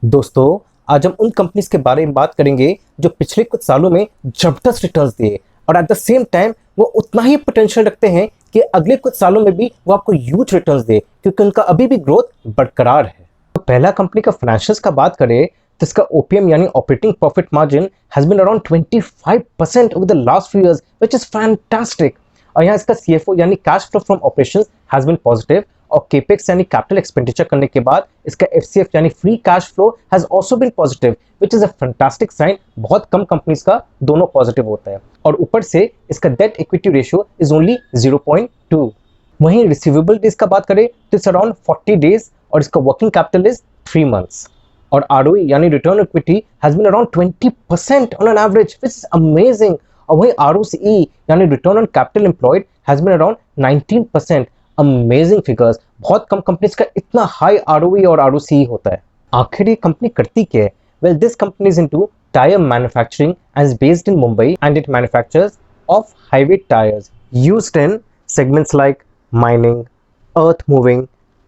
दोस्तों, आज हम उन कंपनीज के बारे में बात करेंगे जो पिछले कुछ सालों में जबरदस्त रिटर्न्स दिए और एट द सेम टाइम वो उतना ही पोटेंशियल रखते हैं कि अगले कुछ सालों में भी वो आपको ह्यूज रिटर्न्स दे, क्योंकि उनका अभी भी ग्रोथ बरकरार है। तो पहला कंपनी का फाइनेंशियल्स का बात करें तो इसका ओपीएम यानी operating profit margin has been around 25% over the last few years, which is fantastic. और यहाँ इसका सीएफओ यानी cash flow from operations has been positive, और केपेक्स यानी कैपिटल एक्सपेंडिचर करने के बाद इसका एफसीएफ यानी free cash flow has also been positive, which is a fantastic sign. बहुत कम कंपनीज का दोनों पॉजिटिव होता है। और ऊपर से इसका debt equity ratio is only 0.2। वहीं रिसीवेबल डेज का बात करें तो इट्स अराउंड 40 डेज और इसका वर्किंग कैपिटल इज 3 मंथ्स। और आरओई यानी return equity has been around 20% on an average, which is amazing. और वहीं आरओसीई यानी return on capital employed has been around 19%। Amazing figures. बहुत कम कंपनीज का इतना हाई आरओई और आरओसीई होता है। आखिर ये कंपनी करती क्या है? Well, this company is into tyre manufacturing and is based in Mumbai, and it manufactures of highway tyres used in segments like mining, earth moving,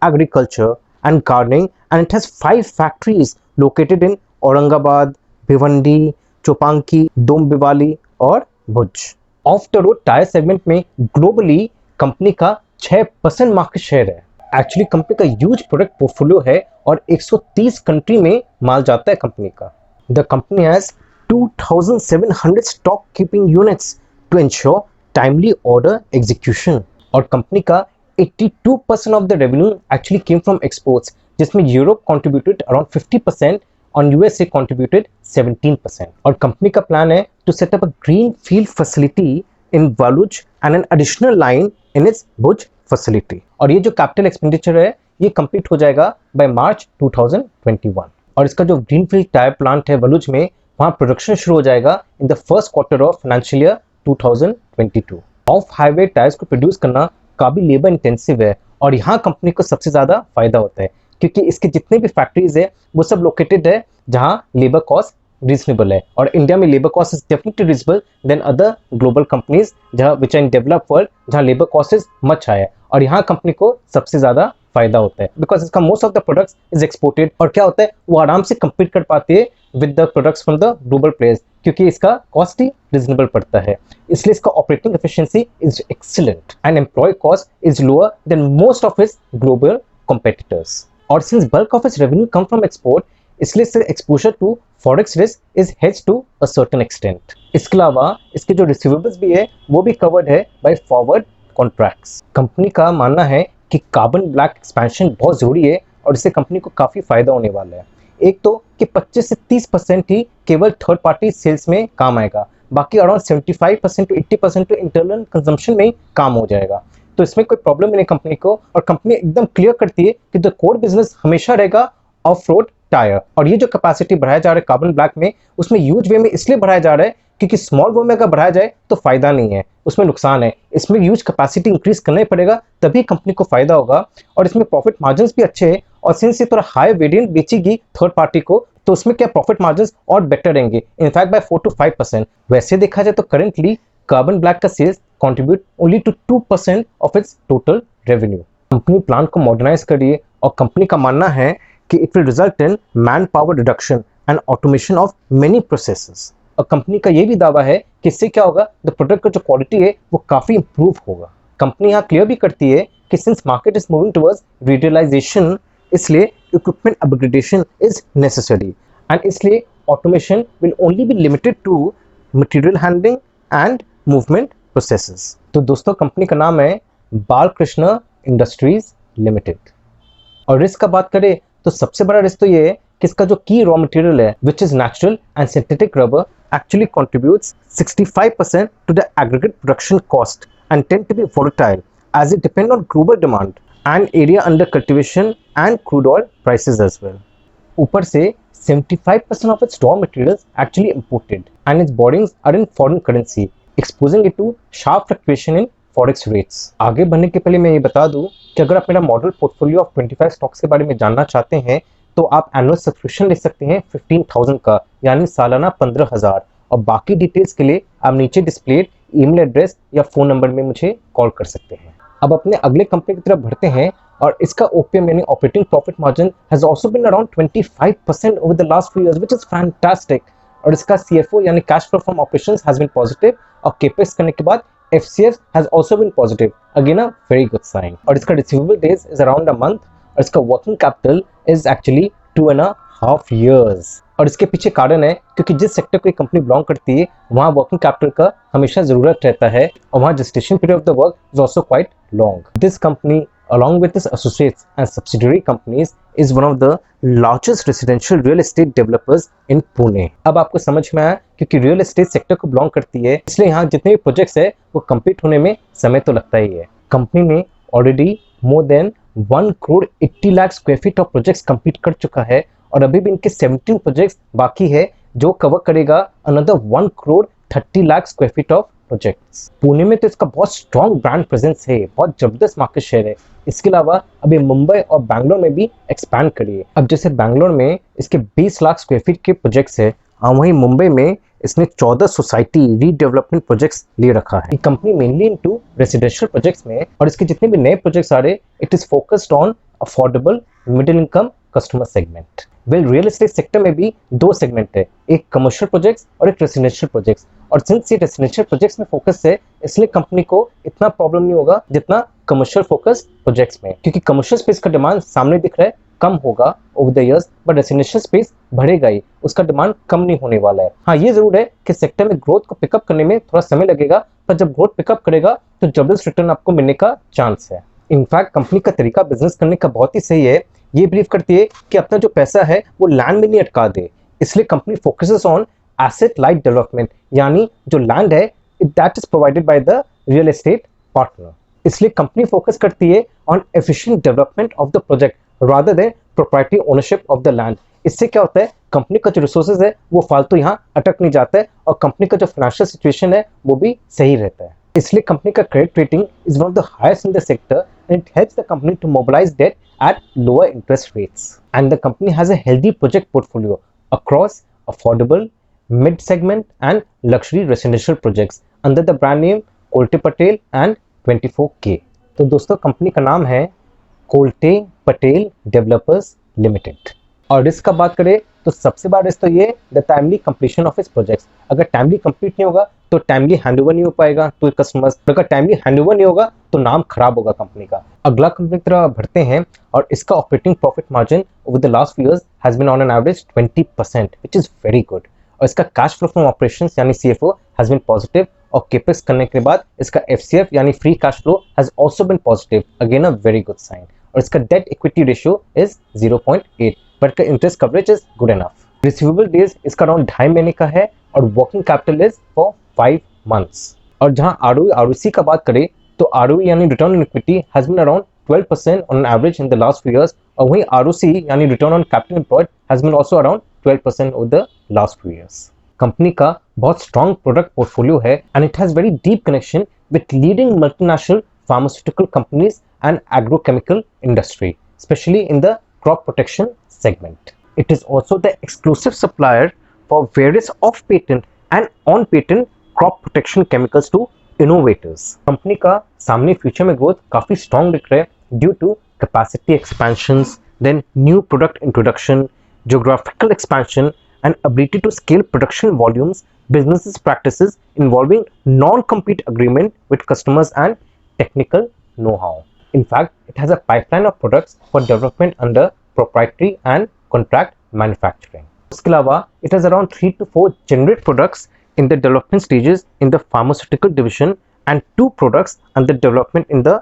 agriculture and gardening, and it has 5 factories located in Aurangabad, Bhiwandi, Chopanki, Dombivli और Bhuj. Off the road tyre segment में globally company का 6% market share है। Actually company का huge product portfolio है और 130 country में माल जाता है कंपनी का। The company has 2700 stock keeping units to ensure timely order execution. और कंपनी का 82% of the revenue actually came from exports, जिसमें यूरोप कंट्रीब्यूटेड अराउंड 50% और यूएसए कंट्रीब्यूटेड 17%। और कंपनी का प्लान है to set up a greenfield facility in Waluj and an additional line in its Bhuj facility. और ये जो कैपिटल एक्सपेंडिचर है ये कंप्लीट हो जाएगा बाय मार्च 2021। और इसका जो ग्रीन फील्ड टायर प्लांट है वलुज में, वहाँ प्रोडक्शन शुरू हो जाएगा in the first quarter of financial year 2022। Of highway tyres को प्रोड्यूस करना काफी लेबर इंटेंसिव है और यहाँ कंपनी को सबसे ज्यादा फायदा होता है, क्योंकि इसके जितने भी फैक्ट्रीज है वो सब लोकेटेड है जहाँ लेबर कॉस्ट रीजनेबल है। और इंडिया में labour cost is definitely reasonable then other global companies जहाँ विच इन डेवलप वर्ल्ड, जहाँ labour cost is much higher. और यहाँ कंपनी को सबसे ज्यादा फायदा होता है बिकॉज इसका most of the products is exported. और क्या होता है, वो आराम से कंपीट कर पाती है with the products from the global players, क्योंकि इसका कॉस्ट ही रीजनेबल पड़ता है। इसलिए इसका operating efficiency is excellent and employ cost is lower than most of its global competitors. और since bulk of its revenue come from export, इसलिए इसका exposure to forex risk is hedge to a certain extent. इसके अलावा इसके जो receivables भी है वो भी कवर्ड है बाय फॉरवर्ड कॉन्ट्रैक्ट्स। कंपनी का मानना है कि कार्बन ब्लैक एक्सपेंशन बहुत जरूरी है और इससे कंपनी को काफी फायदा होने वाला है। एक तो कि 25 से 30% ही केवल थर्ड पार्टी सेल्स में काम आएगा, बाकी अराउंड 75% टू 80% तो इंटरनल कंजम्पशन में ही काम हो जाएगा। तो इसमें कोई प्रॉब्लम नहीं कंपनी को, और कंपनी एकदम क्लियर करती है कि द कोर बिजनेस हमेशा रहेगा ऑफ रोड टायर। और ये जो कैपेसिटी बढ़ाया जा रहा है कार्बन ब्लैक में, उसमें ह्यूज वे में इसलिए बढ़ाया जा रहा है क्योंकि स्मॉल वे में अगर बढ़ाया जाए तो फायदा नहीं है, उसमें नुकसान है। इसमें ह्यूज कैपेसिटी इंक्रीज करना ही पड़ेगा, तभी कंपनी को फायदा होगा। और इसमें प्रॉफिट मार्जिन भी अच्छे हैं, और सिंस ये थोड़ा हाई वेरिएंट बेचेगी थर्ड पार्टी को, तो उसमें क्या प्रॉफिट मार्जिन और बेटर रहेंगे, इनफैक्ट बाय 4 to 5%। वैसे देखा जाए तो करेंटली कार्बन ब्लैक का sales contribute only to 2% of its total revenue. Company plant को मॉडर्नाइज करिए, और कंपनी का मानना है कि it will result in man power reduction and automation of many processes. और कंपनी का ये भी दावा है कि इससे क्या होगा, द प्रोडक्ट का जो क्वालिटी है वो काफी इंप्रूव होगा। कंपनी यहाँ क्लियर भी करती है कि since market is moving towards retailisation, इसलिए equipment upgradation is necessary, and इसलिए automation will only be limited to material handling and movement processes. तो दोस्तों, कंपनी का नाम है बालकृष्ण इंडस्ट्रीज लिमिटेड। और रिस्क का बात करें तो सबसे बड़ा रिस्क तो ये है कि इसका जो की रॉ मटेरियल है which is natural and synthetic rubber actually contributes 65% to the aggregate production cost and tend to be volatile as it depend on global demand and area under cultivation and crude oil prices as well. ऊपर से 75% of its raw materials actually imported and its borrowings are in foreign currency, exposing it to sharp fluctuation in forex rates. आगे बढ़ने के पहले मैं ये बता दूं कि अगर आप मेरा मॉडल पोर्टफोलियो ऑफ 25 स्टॉक्स के बारे में जानना चाहते हैं तो आप एनुअल सब्सक्रिप्शन ले सकते हैं 15,000 का, यानी सालाना 15,000। और बाकी डिटेल्स के लिए आप नीचे डिस्प्लेड ईमेल एड्रेस या फोन नंबर में मुझे कॉल कर सकते हैं। अब अपने अगले कंपनी की तरफ बढ़ते हैं और इसका OPM यानी operating profit margin has also been around 25% over the last few years, which is fantastic. और इसका CFO यानी cash flow from operations has been positive, और केपेक्स करने के बाद FCF has also been positive, again a very good sign. और इसका receivable days is around a month, और इसका working capital is actually 2.5 years। और इसके पीछे कारण है क्योंकि जिस सेक्टर को कंपनी बिलोंग करती है वहाँ वर्किंग कैपिटल का हमेशा जरूरत रहता है, और वहाँ gestation period of the work is also quite long. This company, along with its associates and subsidiary companies, is one of the largest residential real estate developers in Pune. अब आपको समझ में आया क्योंकि रियल एस्टेट सेक्टर को belong करती है, इसलिए यहाँ जितने भी प्रोजेक्ट्स है वो कंप्लीट होने में समय तो लगता ही है। कंपनी ने already more than 1 crore 80 lakh square feet of projects complete कर चुका है, और अभी भी इनके 17 प्रोजेक्ट्स बाकी है जो कवर करेगा another 1 crore 30 lakh square feet of projects. Pune में तो इसका बहुत स्ट्रॉन्ग ब्रांड प्रेजेंस है, बहुत जबरदस्त मार्केट शेयर है। इसके अलावा अभी मुंबई और बैंगलोर में भी एक्सपैंड करिए। अब जैसे बैंगलोर में इसके 20 लाख स्क्वायर फीट के प्रोजेक्ट्स है, वहीं मुंबई में इसने 14 सोसाइटी रीडेवलपमेंट प्रोजेक्ट्स ले रखा है। Company mainly into residential projects में, और इसके जितने भी नए प्रोजेक्ट्स आ रहे it is focused on affordable middle income customer segment. Well real estate sector में भी 2 सेगमेंट है, एक कमर्शियल प्रोजेक्ट्स और एक रेसिडेंशियल प्रोजेक्ट्स। और सिंस ये रेसिडेंशियल प्रोजेक्ट्स में फोकस है, इसलिए कंपनी को इतना प्रॉब्लम नहीं होगा जितना कमर्शियल फोकस प्रोजेक्ट्स में, क्योंकि कमर्शियल स्पेस का डिमांड सामने दिख रहा है कम होगा over the years, but residential space बढ़ेगा ही, उसका डिमांड कम नहीं होने वाला है। हाँ, ये जरूर है कि सेक्टर में ग्रोथ को पिकअप करने में थोड़ा समय लगेगा, पर जब ग्रोथ पिकअप करेगा तो जबरदस्त रिटर्न आपको मिलने का चांस है। इनफैक्ट कंपनी का तरीका बिजनेस करने का बहुत ही सही है। ये बिलीव करती है कि अपना जो पैसा है वो लैंड में नहीं अटका दे, इसलिए company focuses on asset light development, यानी जो लैंड है that is provided by the real estate partner. इसलिए कंपनी फोकस करती है on efficient development of the project rather than proprietary ownership of the land. इससे क्या होता है, कंपनी का जो रिसोर्सेज है वो फालतू यहाँ अटक नहीं जाता है, और कंपनी का जो फाइनेंशियल सिचुएशन है वो भी सही रहता है। इसलिए कंपनी का credit rating is one of the highest in the sector, and it helps the company to mobilise debt at lower interest rates. And the company has a healthy project portfolio across affordable, mid-segment and luxury residential projects under the brand name Kolte Patel and 24K। तो दोस्तों company का नाम है Kolte Patel developers limited. और risk का बात करें तो सबसे बड़ा रिस्क तो ये द टाइमली कंप्लीशन ऑफ इस प्रोजेक्ट्स। अगर टाइमली कंप्लीट नहीं होगा तो टाइमली हैंडओवर नहीं हो पाएगा टू कस्टमर्स, अगर टाइमली हैंडओवर नहीं होगा तो नाम खराब होगा कंपनी का। अगला कंपनी की तरफ बढ़ते हैं, और इसका operating profit margin over the last few years has been on an average 20%, which is very good. और इसका कैश फ्लो फ्रॉम ऑपरेशंस यानी CFO हैज बीन पॉजिटिव, और केपेक्स करने के बाद इसका FCF यानी free cash flow has also been positive, again a very good sign. और इसका debt equity ratio is 0.8, but का interest coverage is good enough. Receivable days इसका अराउंड 2.5 महीने का है, और working capital is for 5 months। और जहां ROE का बात करें तो ROE यानी return on equity has been around 12% on average in the last few years, और वहीं ROC यानी return on capital employed has been also around 12% over the last few years. Company का बहुत स्ट्रॉन्ग प्रोडक्ट पोर्टफोलियो है, and it has very deep connection with leading multinational pharmaceutical companies and agrochemical industry, especially in the crop protection segment. It is also the exclusive supplier for various off-patent and on-patent crop protection chemicals to innovators. Company का सामने future में growth काफी strong दिख रहा है due to capacity expansions, then new product introduction, geographical expansion, and ability to scale production volumes, business practices involving non-compete agreement with customers and technical know-how. In fact, it has a pipeline of products for development under proprietary and contract manufacturing. इसके अलावा it has around 3 to 4 generic products in the development stages in the pharmaceutical division and 2 products under development in the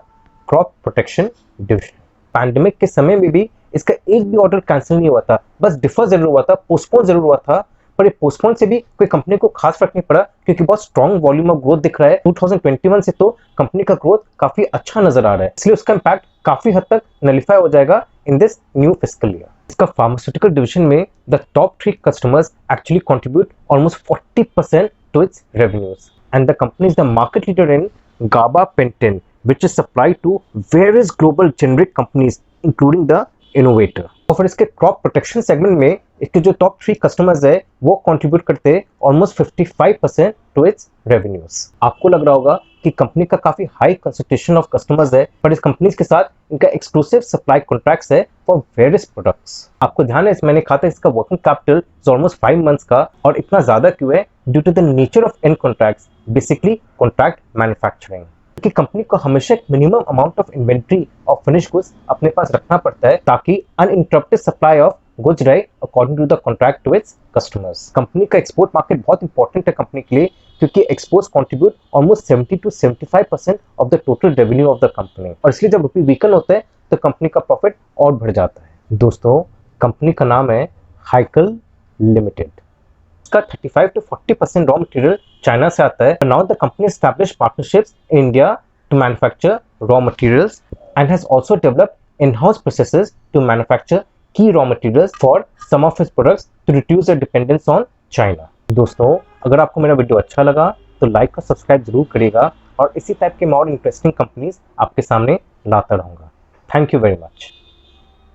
crop protection division. Pandemic के समय में भी इसका एक भी order cancel नहीं हुआ था, बस डिफर जरूर हुआ था, पोस्टपोन जरूर हुआ था, पर ये पोस्टपोन से भी कोई कंपनी को खास फर्क नहीं पड़ा क्योंकि बहुत स्ट्रॉन्ग वॉल्यूम ऑफ ग्रोथ दिख रहा है। 2021 से तो कंपनी का ग्रोथ काफी अच्छा नजर आ रहा है, इसलिए उसका इंपैक्ट काफी हद तक नलिफाई हो जाएगा in this new fiscal year. इसका फार्मास्यूटिकल डिविजन में the top 3 customers actually contribute almost 40% to its revenues, and the company is the market leader in gabapentin which is supplied to various global generic companies including the innovator. और फिर इसके crop protection segment में इसके जो top 3 customers है वो contribute करते हैं ऑलमोस्ट 55% टू इट्स रेवेन्यूज। आपको लग रहा होगा कि कंपनी का काफी हाई कंसंट्रेशन ऑफ कस्टमर्स है, पर इस कंपनीज के साथ इनका एक्सक्लूसिव सप्लाई कॉन्ट्रैक्ट्स है फॉर वेरियस प्रोडक्ट्स। आपको ध्यान है, मैंने कहा था इसका वर्किंग कैपिटल ऑलमोस्ट 5 मंथ्स का, और इतना ज्यादा क्यों है? Due to the nature of and contracts, basically contract manufacturing. कि कंपनी को हमेशा एक minimum amount of inventory of finish goods अपने पास रखना पड़ता है ताकि अनइंटरप्टेड सप्लाई ऑफ गुड्स रहे according to the contract to its customers. Company का एक्सपोर्ट मार्केट बहुत इंपॉर्टेंट है कंपनी के लिए, क्योंकि exports contribute almost 70 to 75% of the total revenue of the company, और इसलिए जब रुपी वीकन होता है तो कंपनी का प्रॉफिट और बढ़ जाता है। दोस्तों, कंपनी का नाम है हाइकल लिमिटेड। इसका 35 to 40% रॉ मटेरियल चाइना से आता है। Now the company established partnerships in India to manufacture raw materials and has also developed in-house processes to manufacture key raw materials for some of its products to reduce the dependence on China. दोस्तों, अगर आपको मेरा video अच्छा लगा तो like और subscribe जरूर करिएगा, और इसी टाइप के और इंटरेस्टिंग कंपनीज आपके सामने लाता रहूंगा। Thank you very much.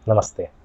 नमस्ते।